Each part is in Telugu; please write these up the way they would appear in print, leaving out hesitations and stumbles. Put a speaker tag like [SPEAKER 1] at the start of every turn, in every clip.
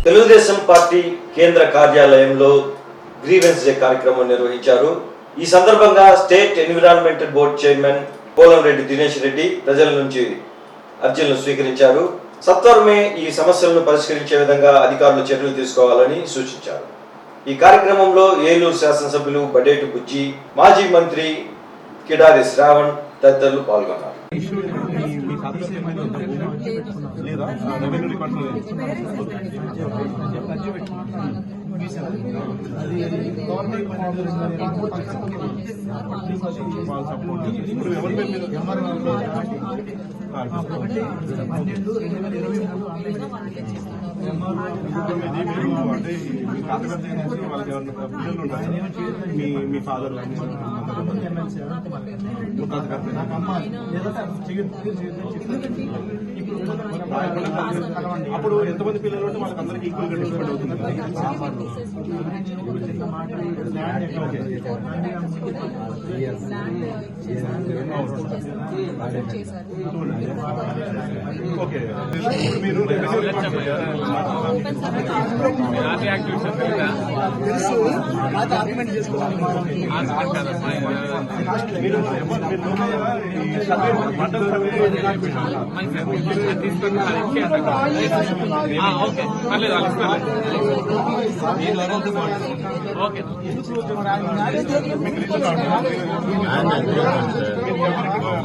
[SPEAKER 1] తెలుగుదేశం పార్టీ కేంద్ర కార్యాలయంలో గ్రీవెన్స్ డే కార్యక్రమం నిర్వహించారు. ఈ సందర్భంగా state environmental board chairman Polamreddy Dinesh Reddy ప్రజల నుంచి అర్జీలను స్వీకరించారు. సత్వరమే ఈ సమస్యలను పరిష్కరించే విధంగా అధికారులు చర్యలు తీసుకోవాలని సూచించారు. ఈ కార్యక్రమంలో ఏలూరు శాసనసభ్యులు బడేటు బుజ్జి, మాజీ మంత్రి కిడారి శ్రావణ్ తదితరులు పాల్గొన్నారు.
[SPEAKER 2] మీ ఫాదర్ అప్పుడు ఎంతమంది పిల్లలు ఉంటే వాళ్ళకి అందరికి ఈక్వల్ గా డిస్ట్రిబ్యూట్ అవుతుంది. ఓకే, మీరు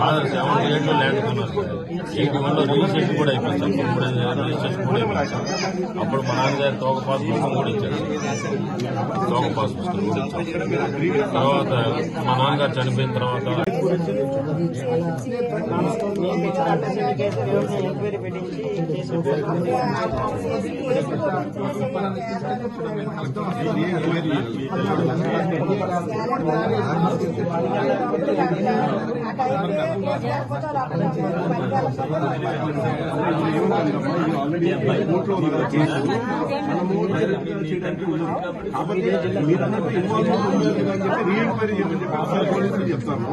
[SPEAKER 3] ఫాదర్ 78 ల్యాండ్ కొన్నారు. 81లో రిజిస్ట్రేషన్ కూడా అయిపోయింది. రిజిస్ట్రేషన్ కూడా అయిపోయింది. అప్పుడు మా నాన్నగారు తోక పాస్ పుస్తకం కూడా ఇచ్చారు. తోక పాస్ పుస్తకం కూడా ఇచ్చారు. తర్వాత మా నాన్నగారు చనిపోయిన తర్వాత
[SPEAKER 2] చెప్తాను.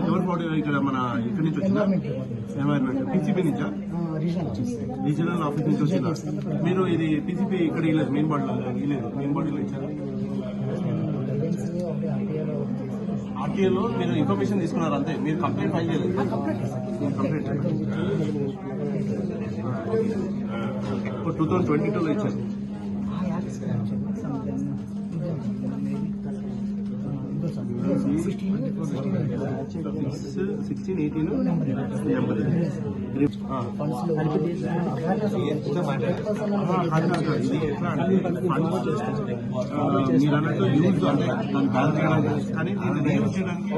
[SPEAKER 2] ఎవరు ఫోటో ఇక్కడ మన ఇక్కడి నుంచి వచ్చిందా? ఎన్వైర్మెంట్ పీసీపీ నుంచా? రీజనల్ ఆఫీస్ నుంచి వచ్చిందా? మీరు ఇది పీసీపీ ఇక్కడ ఇవ్వలేదు, మెయిన్ బాడీలో ఇవ్వలేదు. మెయిన్ బాడీలో ఇచ్చారు. ఆర్టీఏలో మీరు ఇన్ఫర్మేషన్ తీసుకున్నారు అంతే, మీరు కంప్లైంట్ ఫైల్ చేయలేదు. కంప్లైంట్ 2022లో ఇచ్చారు. మీరు అన్నట్టు యూజ్ అంటే దాన్ని బ్యాన్ చేయడానికి, కానీ దీన్ని యూజ్ చేయడానికి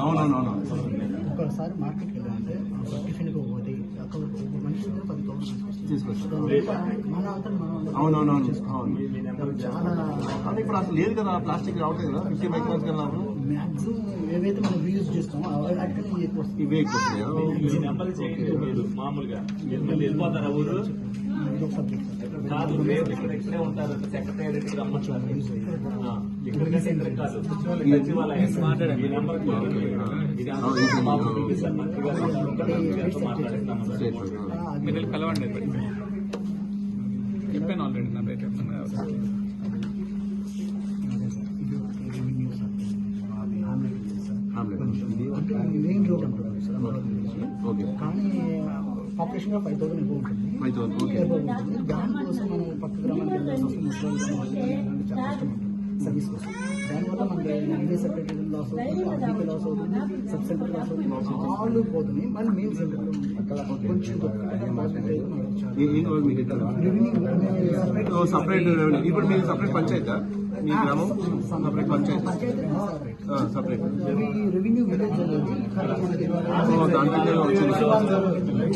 [SPEAKER 2] అవునవునవును.
[SPEAKER 4] ఒకసారి మార్కెట్కి వెళ్ళాలంటే టిఫిన్కి పోతే
[SPEAKER 2] అవునవునవును. చాలా కానీ ఇప్పుడు అసలు లేదు కదా, ప్లాస్టిక్ రావట్లేదు కదా. 50 మైక్రాన్స్ కన్నా
[SPEAKER 4] మ్యాక్సిమం ఏవైతే మనం రీయూజ్ చేస్తామో
[SPEAKER 2] ఇవే ఎక్కువ
[SPEAKER 5] మామూలుగా వెళ్ళిపోతారా ఊరు కాదు, ఇక్కడే ఉంటారు. సెక్రటరీ రమ్మంటారు. ఇక్కడ కాదు, సచివాలయం
[SPEAKER 6] మీరు కలవండి. చెప్పాను ఆల్రెడీ నా రేట్
[SPEAKER 4] మెయిన్ రోడ్ అంటున్నారు సార్. కానీ పాపులేషన్ 5,000 ఎక్కువ ఉంటుంది. దానికోసం మనం పక్క గ్రామానికి వెళ్ళాల్సి వస్తుంది. చాలా కష్టం ఉంటుంది సర్వీస్ కోసం. దానివల్ల మనకి రైల్వే సెక్రటరీ లాస్ అవుతుంది, ఆర్టీపీ లాస్ అవుతుంది, సబ్ సెంటర్ లాస్ అవుతుంది. ఆల్ పోతుంది. మళ్ళీ మెయిన్ సెంటర్ కొంచెం
[SPEAKER 2] సపరేట్. ఇప్పుడు మీరు సపరేట్ పంచాయతా? మీ గ్రామం సపరేట్ పంచాయతీ సపరేట్
[SPEAKER 4] రెవెన్యూ విలేజ్
[SPEAKER 2] దాంట్లో వచ్చింది.